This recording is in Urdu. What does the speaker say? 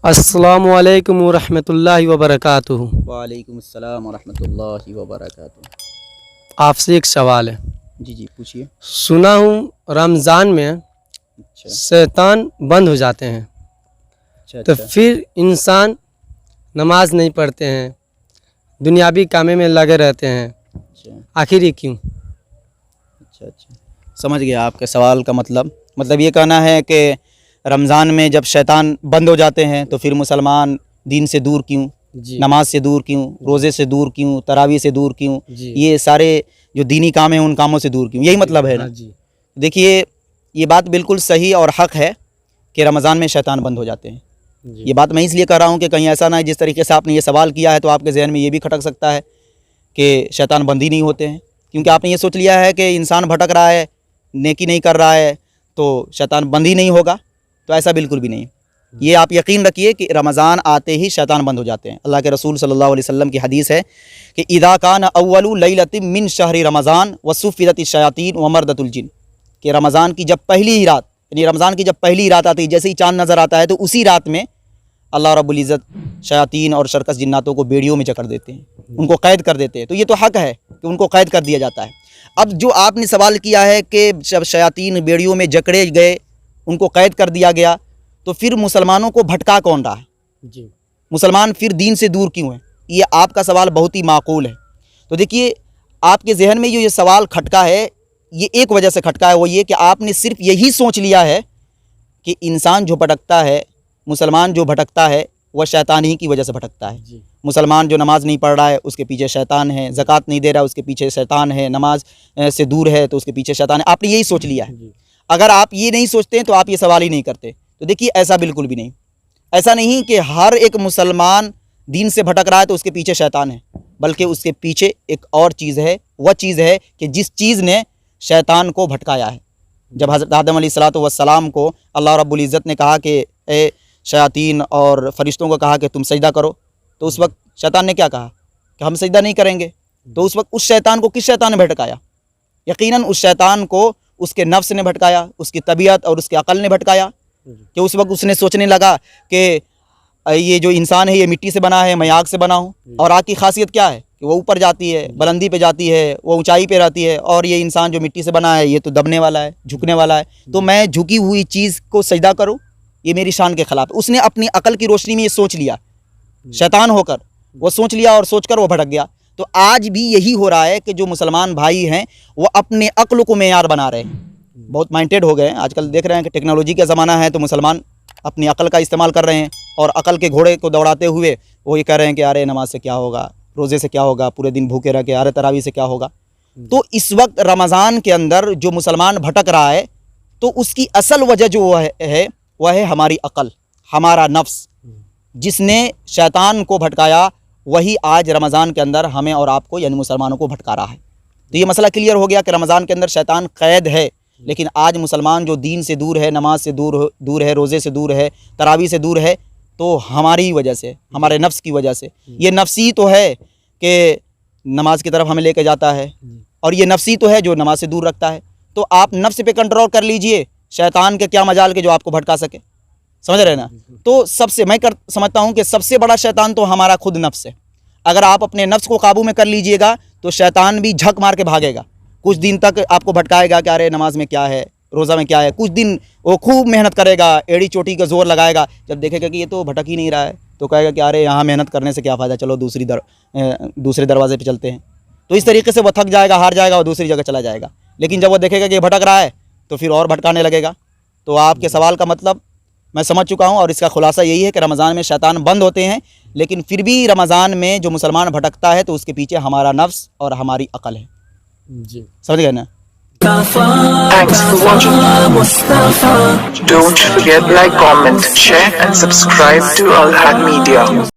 السلام علیکم ورحمۃ اللہ وبرکاتہ۔ وعلیکم السلام ورحمۃ اللہ وبرکاتہ۔ آپ سے ایک سوال ہے۔ جی پوچھیے۔ سنا ہوں رمضان میں اچھا شیطان بند ہو جاتے ہیں، تو پھر انسان نماز نہیں پڑھتے ہیں، دنیاوی کاموں میں لگے رہتے ہیں، آخر یہ کیوں؟ اچھا سمجھ گیا آپ کے سوال کا مطلب یہ کہنا ہے کہ رمضان میں جب شیطان بند ہو جاتے ہیں تو پھر مسلمان دین سے دور کیوں، نماز سے دور کیوں، روزے سے دور کیوں، تراویح سے دور کیوں، یہ سارے جو دینی کام ہیں ان کاموں سے دور کیوں، یہی مطلب ہے نا؟ دیکھیے یہ بات بالکل صحیح اور حق ہے کہ رمضان میں شیطان بند ہو جاتے ہیں۔ یہ بات میں اس لیے کر رہا ہوں کہ کہیں ایسا نہ ہے جس طریقے سے آپ نے یہ سوال کیا ہے تو آپ کے ذہن میں یہ بھی کھٹک سکتا ہے کہ شیطان بند ہی نہیں ہوتے ہیں، کیونکہ آپ نے یہ سوچ لیا ہے کہ انسان بھٹک رہا ہے، نیکی نہیں کر رہا ہے تو شیطان بند ہی نہیں ہوگا، تو ایسا بالکل بھی نہیں۔ یہ آپ یقین رکھیے کہ رمضان آتے ہی شیطان بند ہو جاتے ہیں۔ اللہ کے رسول صلی اللہ علیہ وسلم کی حدیث ہے کہ اذا کان اول لیلۃ من شہر رمضان وصفدت الشیاطین ومردت الجن، کہ رمضان کی جب پہلی ہی رات، یعنی رمضان کی جب پہلی رات آتی ہے، جیسے ہی چاند نظر آتا ہے تو اسی رات میں اللہ رب العزت شیاطین اور شرکس جناتوں کو بیڑیوں میں جکڑ دیتے ہیں، ان کو قید کر دیتے ہیں۔ تو یہ تو حق ہے کہ ان کو قید کر دیا جاتا ہے۔ اب جو آپ نے سوال کیا ہے کہ جب شیاطین بیڑیوں میں جکڑے گئے، ان کو قید کر دیا گیا، تو پھر مسلمانوں کو بھٹکا کون رہا ہے؟ مسلمان پھر دین سے دور کیوں ہیں؟ یہ آپ کا سوال بہت ہی معقول ہے۔ تو دیکھیے آپ کے ذہن میں یہ سوال کھٹکا ہے، یہ ایک وجہ سے کھٹکا ہے، وہ یہ کہ آپ نے صرف یہی سوچ لیا ہے کہ انسان جو بھٹکتا ہے، مسلمان جو بھٹکتا ہے، وہ شیطان ہی کی وجہ سے بھٹکتا ہے۔ مسلمان جو نماز نہیں پڑھ رہا ہے اس کے پیچھے شیطان ہے، زکوٰۃ نہیں دے رہا ہے اس کے پیچھے شیطان ہے، نماز سے دور ہے تو اس کے پیچھے شیطان ہے۔ آپ نے یہی سوچ لیا ہے۔ اگر آپ یہ نہیں سوچتے تو آپ یہ سوال ہی نہیں کرتے۔ تو دیکھیے ایسا بالکل بھی نہیں، ایسا نہیں کہ ہر ایک مسلمان دین سے بھٹک رہا ہے تو اس کے پیچھے شیطان ہے، بلکہ اس کے پیچھے ایک اور چیز ہے، وہ چیز ہے کہ جس چیز نے شیطان کو بھٹکایا ہے۔ جب حضرت آدم علیہ السلام کو اللہ رب العزت نے کہا کہ اے شیاطین اور فرشتوں کو کہا کہ تم سجدہ کرو، تو اس وقت شیطان نے کیا کہا کہ ہم سجدہ نہیں کریں گے۔ تو اس وقت اس شیطان کو کس شیطان نے بھٹکایا؟ یقیناً اس شیطان کو اس کے نفس نے بھٹکایا، اس کی طبیعت اور اس کے عقل نے بھٹکایا، کہ اس وقت اس نے سوچنے لگا کہ یہ جو انسان ہے یہ مٹی سے بنا ہے، میں آگ سے بنا ہوں، اور آگ کی خاصیت کیا ہے کہ وہ اوپر جاتی ہے، بلندی پہ جاتی ہے، وہ اونچائی پہ رہتی ہے، اور یہ انسان جو مٹی سے بنا ہے یہ تو دبنے والا ہے، جھکنے والا ہے، تو میں جھکی ہوئی چیز کو سجدہ کروں، یہ میری شان کے خلاف ہے۔ اس نے اپنی عقل کی روشنی میں یہ سوچ لیا، شیطان ہو کر وہ سوچ لیا اور سوچ کر وہ بھٹک گیا۔ تو آج بھی یہی ہو رہا ہے کہ جو مسلمان بھائی ہیں وہ اپنے عقل کو معیار بنا رہے ہیں، بہت مائنڈیڈ ہو گئے ہیں۔ آج کل دیکھ رہے ہیں کہ ٹیکنالوجی کا زمانہ ہے تو مسلمان اپنی عقل کا استعمال کر رہے ہیں، اور عقل کے گھوڑے کو دوڑاتے ہوئے وہ یہ کہہ رہے ہیں کہ ارے نماز سے کیا ہوگا، روزے سے کیا ہوگا، پورے دن بھوکے رہ کے ارے تراویح سے کیا ہوگا۔ تو اس وقت رمضان کے اندر جو مسلمان بھٹک رہا ہے تو اس کی اصل وجہ جو وہ ہے ہماری عقل، ہمارا نفس، جس نے شیطان کو بھٹکایا، وہی آج رمضان کے اندر ہمیں اور آپ کو یعنی مسلمانوں کو بھٹکا رہا ہے۔ تو یہ مسئلہ کلیئر ہو گیا کہ رمضان کے اندر شیطان قید ہے، لیکن آج مسلمان جو دین سے دور ہے، نماز سے دور ہے، روزے سے دور ہے، تراویح سے دور ہے، تو ہماری وجہ سے، ہمارے نفس کی وجہ سے۔ یہ نفسی تو ہے کہ نماز کی طرف ہمیں لے کے جاتا ہے، اور یہ نفسی تو ہے جو نماز سے دور رکھتا ہے۔ تو آپ نفس پہ کنٹرول کر لیجئے، شیطان کے کیا مجال کے جو آپ کو بھٹکا سکے، سمجھ رہے ہیں نا؟ تو میں سمجھتا ہوں کہ سب سے بڑا شیطان تو ہمارا خود نفس ہے۔ اگر آپ اپنے نفس کو قابو میں کر لیجئے گا تو شیطان بھی جھک مار کے بھاگے گا، کچھ دن تک آپ کو بھٹکائے گا کہ ارے نماز میں کیا ہے، روزہ میں کیا ہے، کچھ دن وہ خوب محنت کرے گا، ایڑی چوٹی کا زور لگائے گا، جب دیکھے گا کہ یہ تو بھٹک ہی نہیں رہا ہے تو کہے گا کہ ارے یہاں محنت کرنے سے کیا فائدہ، چلو دوسرے دروازے پہ چلتے ہیں۔ تو اس طریقے سے وہ تھک جائے گا، ہار جائے گا اور دوسری جگہ چلا جائے گا۔ لیکن جب وہ دیکھے گا کہ یہ بھٹک رہا ہے تو پھر اور بھٹکانے لگے گا۔ تو آپ کے سوال کا مطلب میں سمجھ چکا ہوں، اور اس کا خلاصہ یہی ہے کہ رمضان میں شیطان بند ہوتے ہیں، لیکن پھر بھی رمضان میں جو مسلمان بھٹکتا ہے تو اس کے پیچھے ہمارا نفس اور ہماری عقل ہے۔ سمجھ گئے نا؟ Thanks for watching. Don't forget like, comment, share and subscribe to Al Had Media.